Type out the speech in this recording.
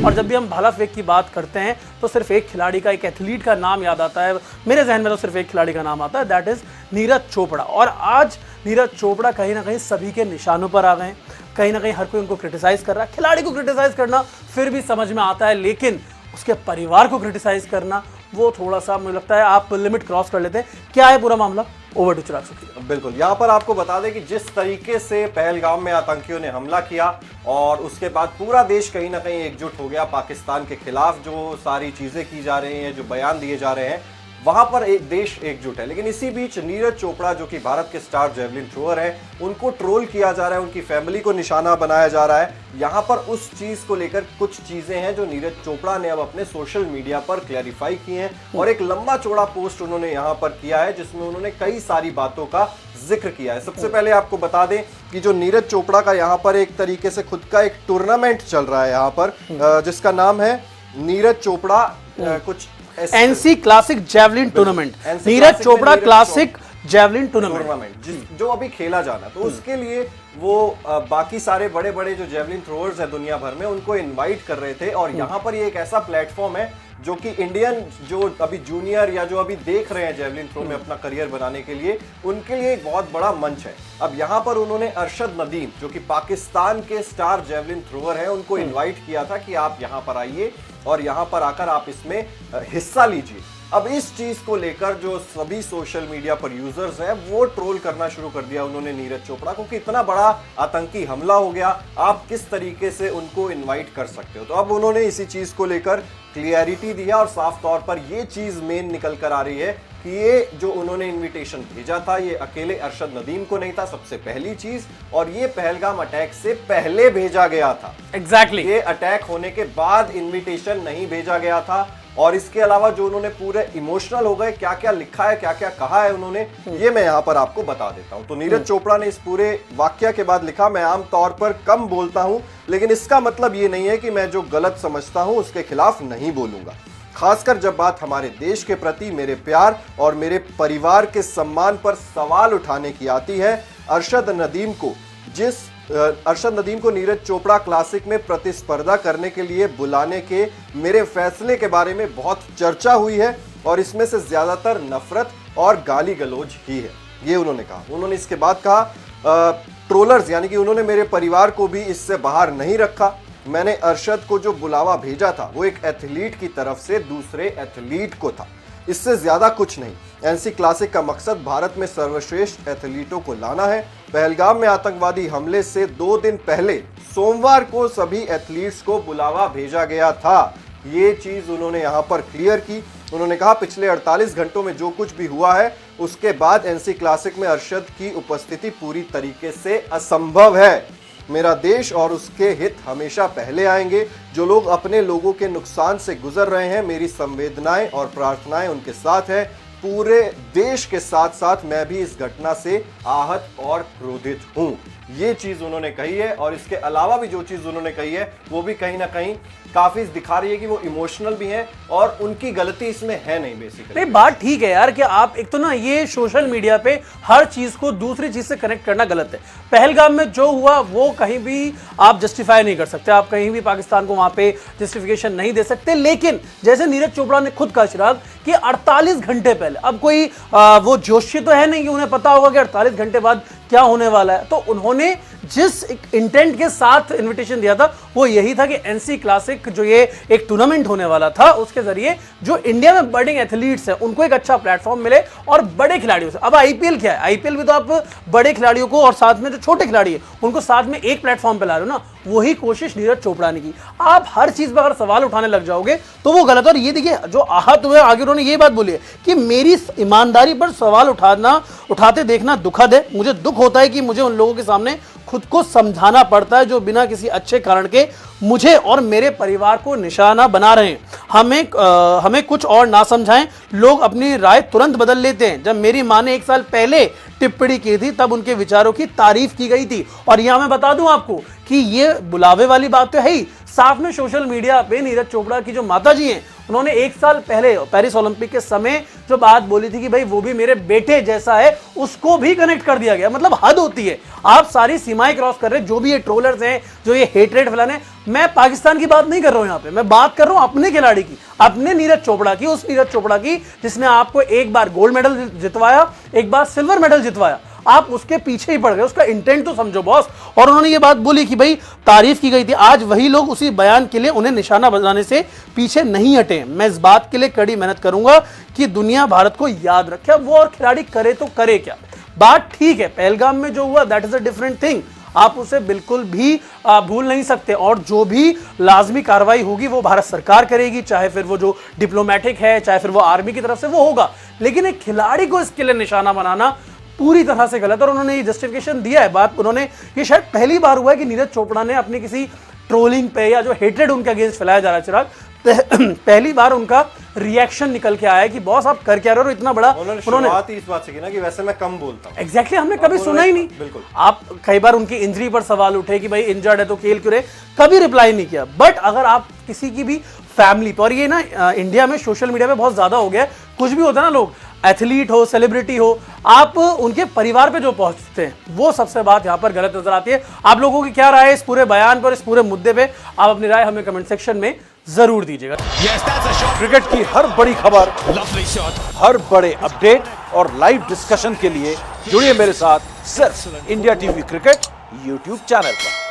और जब भी हम भाला फेंक की बात करते हैं तो सिर्फ एक खिलाड़ी का, एक एथलीट का नाम याद आता है। मेरे जहन में तो सिर्फ एक खिलाड़ी का नाम आता है, दैट इज नीरज चोपड़ा। और आज नीरज चोपड़ा कहीं ना कहीं सभी के निशानों पर आ गए हैं। कहीं ना कहीं हर कोई उनको क्रिटिसाइज कर रहा है। खिलाड़ी को क्रिटिसाइज करना फिर भी समझ में आता है, लेकिन उसके परिवार को क्रिटिसाइज करना वो थोड़ा सा मुझे लगता है आप लिमिट क्रॉस कर लेते हैं। क्या है पूरा मामला? ओवर टू चिराग सुखी। बिल्कुल, यहाँ पर आपको बता दें कि जिस तरीके से पहलगाम में आतंकियों ने हमला किया और उसके बाद पूरा देश कहीं ना कहीं एकजुट हो गया पाकिस्तान के खिलाफ, जो सारी चीजें की जा रही हैं, जो बयान दिए जा रहे हैं, वहां पर एक देश एकजुट है। लेकिन इसी बीच नीरज चोपड़ा जो कि भारत के स्टार जेवलिन थ्रोअर हैं, उनको ट्रोल किया जा रहा है, उनकी फैमिली को निशाना बनाया जा रहा है। यहां पर उस चीज को लेकर कुछ चीजें हैं जो नीरज चोपड़ा ने अब अपने सोशल मीडिया पर क्लैरिफाई की हैं और एक लंबा चौड़ा पोस्ट उन्होंने यहां पर किया है जिसमें उन्होंने कई सारी बातों का जिक्र किया है। सबसे पहले आपको बता दें कि जो नीरज चोपड़ा का यहाँ पर एक तरीके से खुद का एक टूर्नामेंट चल रहा है यहाँ पर, जिसका नाम है नीरज चोपड़ा कुछ NC classic javelin tournament, Neeraj Chopra classic javelin tournament जो अभी खेला जाना, तो उसके लिए वो बाकी सारे बड़े बड़े जो जेवलिन थ्रोअर्स है दुनिया भर में उनको इनवाइट कर रहे थे। और यहाँ पर ये एक ऐसा प्लेटफॉर्म है जो कि इंडियन जो अभी जूनियर या जो अभी देख रहे हैं जेवलिन थ्रो में अपना करियर बनाने के लिए, उनके लिए एक बहुत बड़ा मंच है। अब यहाँ पर उन्होंने अरशद नदीम जो कि पाकिस्तान के स्टार जेवलिन थ्रोअर हैं, उनको इनवाइट किया था कि आप यहाँ पर आइए और यहाँ पर आकर आप इसमें हिस्सा लीजिए। अब इस चीज को लेकर जो सभी सोशल मीडिया पर यूजर्स हैं वो ट्रोल करना शुरू कर दिया उन्होंने नीरज चोपड़ा को कि इतना बड़ा आतंकी हमला हो गया, आप किस तरीके से उनको इनवाइट कर सकते हो। तो अब उन्होंने इसी चीज को लेकर क्लियरिटी दिया और साफ तौर पर ये चीज मेन निकल कर आ रही है कि ये जो उन्होंने इनविटेशन भेजा था ये अकेले अरशद नदीम को नहीं था, सबसे पहली चीज, और ये पहलगाम अटैक से पहले भेजा गया था। एग्जैक्टली ये अटैक होने के बाद इनविटेशन नहीं भेजा गया था। और इसके अलावा जो उन्होंने पूरे इमोशनल हो गए, क्या क्या लिखा है, क्या क्या कहा है उन्होंने, ये मैं यहाँ पर आपको बता देता हूँ। तो नीरज चोपड़ा ने इस पूरे वाक्य के बाद लिखा, मैं आमतौर पर कम बोलता हूँ, लेकिन इसका मतलब ये नहीं है कि मैं जो गलत समझता हूँ उसके खिलाफ नहीं बोलूंगा। खासकर जब बात हमारे देश के प्रति मेरे प्यार और मेरे परिवार के सम्मान पर सवाल उठाने की आती है। अरशद नदीम को नीरज चोपड़ा क्लासिक में प्रतिस्पर्धा करने के लिए बुलाने के मेरे फैसले के बारे में बहुत चर्चा हुई है और इसमें से ज्यादातर नफरत और गाली गलौज ही है, ये उन्होंने कहा। उन्होंने इसके बाद कहा, ट्रोलर्स यानी कि उन्होंने मेरे परिवार को भी इससे बाहर नहीं रखा। मैंने अरशद को जो बुलावा भेजा था वो एक एथलीट की तरफ से दूसरे एथलीट को था, इससे ज्यादा कुछ नहीं। एनसी क्लासिक का मकसद भारत में सर्वश्रेष्ठ एथलीटों को लाना है। पहलगाम में आतंकवादी हमले से 2 दिन पहले सोमवार को सभी एथलीट्स को बुलावा भेजा गया था। ये चीज उन्होंने यहां पर क्लियर की। उन्होंने कहा, पिछले 48 घंटों में जो कुछ भी हुआ है उसके बाद एनसी क्लासिक में अरशद की उपस्थिति पूरी तरीके से असंभव है। मेरा देश और उसके हित हमेशा पहले आएंगे। जो लोग अपने लोगों के नुकसान से गुजर रहे हैं, मेरी संवेदनाएं और प्रार्थनाएं उनके साथ है। पूरे देश के साथ साथ मैं भी इस घटना से आहत और क्रोधित हूं। ये चीज उन्होंने कही है। और इसके अलावा भी जो चीज उन्होंने कही है वो भी कहीं ना कहीं काफी दिखा रही है कि वो इमोशनल भी हैं और उनकी गलती इसमें है नहीं बेसिकली। नहीं, बात ठीक है यार कि आप एक तो ना ये सोशल मीडिया पे हर चीज को दूसरी चीज से कनेक्ट करना गलत है। पहलगाम में जो हुआ वो कहीं भी आप जस्टिफाई नहीं कर सकते, आप कहीं भी पाकिस्तान को वहां पे जस्टिफिकेशन नहीं दे सकते। लेकिन जैसे नीरज चोपड़ा ने खुद कहा चिराग कि 48 घंटे पहले, अब कोई वो जोशी तो है नहीं कि उन्हें पता होगा कि 48 घंटे बाद क्या होने वाला है, तो उन्होंने जिस इंटेंट के साथ इनविटेशन दिया था वो यही था कि एनसी क्लासिक जो ये एक टूर्नामेंट होने वाला था उसके जरिए जो इंडिया में बर्डिंग एथलीट्स हैं उनको एक अच्छा प्लेटफॉर्म मिले और बड़े खिलाड़ियों से। अब आईपीएल क्या है, आईपीएल भी तो आप बड़े खिलाड़ियों को और साथ में जो छोटे खिलाड़ी हैं उनको साथ में एक प्लेटफॉर्म पे ला रहे हो ना, वही कोशिश नीरज चोपड़ा ने की। आप हर चीज पर अगर सवाल उठाने लग जाओगे तो वो गलत है। और ये देखिए जो आहत हुए आगे उन्होंने ये बात बोली है कि मेरी ईमानदारी पर सवाल उठाते देखना दुखद है। मुझे दुख होता है कि मुझे उन लोगों के सामने खुद को समझाना पड़ता है जो बिना किसी अच्छे कारण के मुझे और मेरे परिवार को निशाना बना रहे हैं। हमें कुछ और ना समझाएं, लोग अपनी राय तुरंत बदल लेते हैं। जब मेरी मां ने 1 साल पहले टिप्पणी की थी तब उनके विचारों की तारीफ की गई थी। और यहां मैं बता दूं आपको कि ये बुलावे वाली बात तो है ही, साथ में सोशल मीडिया पे नीरज चोपड़ा की जो माता जी हैं उन्होंने 1 साल पहले पेरिस ओलंपिक के समय जो बात बोली थी कि भाई वो भी मेरे बेटे जैसा है, उसको भी कनेक्ट कर दिया गया। मतलब हद होती है, आप सारी सीमाएं क्रॉस कर रहे हैं। जो भी ये ट्रोलर्स हैं, जो ये हेटरेट फैलाने, मैं पाकिस्तान की बात नहीं कर रहा हूं यहां पे, मैं बात कर रहा हूं अपने खिलाड़ी की, अपने नीरज चोपड़ा की, उस नीरज चोपड़ा की जिसने आपको एक बार गोल्ड मेडल जितवाया, एक बार सिल्वर मेडल जितवाया। आप उसके पीछे ही पड़ गए, उसका इंटेंट तो समझो बॉस। और उन्होंने ये बात बोली कि भाई तारीफ की गई थी, आज वही लोग उसी बयान के लिए उन्हें निशाना बनाने से पीछे नहीं हटे। मैं इस बात के लिए कड़ी मेहनत करूंगा कि दुनिया भारत को याद रखे। वो और खिलाड़ी करे तो करे क्या, बात ठीक है, पहलगाम में जो हुआ that is a different thing, आप उसे बिल्कुल भी भूल नहीं सकते। और जो भी लाजमी कार्रवाई होगी वो भारत सरकार करेगी, चाहे फिर वो जो डिप्लोमेटिक है, चाहे फिर वो आर्मी की तरफ से वो होगा। लेकिन एक खिलाड़ी को इसके लिए निशाना बनाना पूरी तरह से गलत है। और उन्होंने ये जस्टिफिकेशन दिया है, बात उन्होंने, ये शायद पहली बार हुआ है कि नीरज चोपड़ा ने अपनी किसी ट्रोलिंग पे या जो हेट्रेड उनके अगेंस्ट फैलाया जा रहा है चिराग, पहली बार उनका रिएक्शन निकल के आया है कि बॉस आप कर क्या रहे हो इतना बड़ा। उन्होंने शुरुआत ही इस बात से की ना कि वैसे मैं कम बोलता हूं। एग्जैक्टली हमने कभी सुना ही नहीं। बिल्कुल। आप कई बार उनकी इंजरी पर सवाल उठे कि भाई इंजर्ड है तो खेल क्यों रहे, कभी रिप्लाई नहीं किया। बट अगर आप किसी की भी फैमिली पर, ये ना इंडिया में सोशल मीडिया पे बहुत ज्यादा हो गया है, कुछ भी होता है ना, लोग एथलीट हो, सेलिब्रिटी हो, आप उनके परिवार पे जो पहुंचते हैं वो सबसे बात यहां पर गलत नजर आती है। आप लोगों की क्या राय है इस पूरे बयान पर, इस पूरे मुद्दे पे? आप अपनी राय हमें कमेंट सेक्शन में जरूर दीजिएगा। क्रिकेट की हर बड़ी खबर, हर बड़े अपडेट और लाइव डिस्कशन के लिए जुड़िए मेरे साथ सिर्फ India TV cricket YouTube channel पर।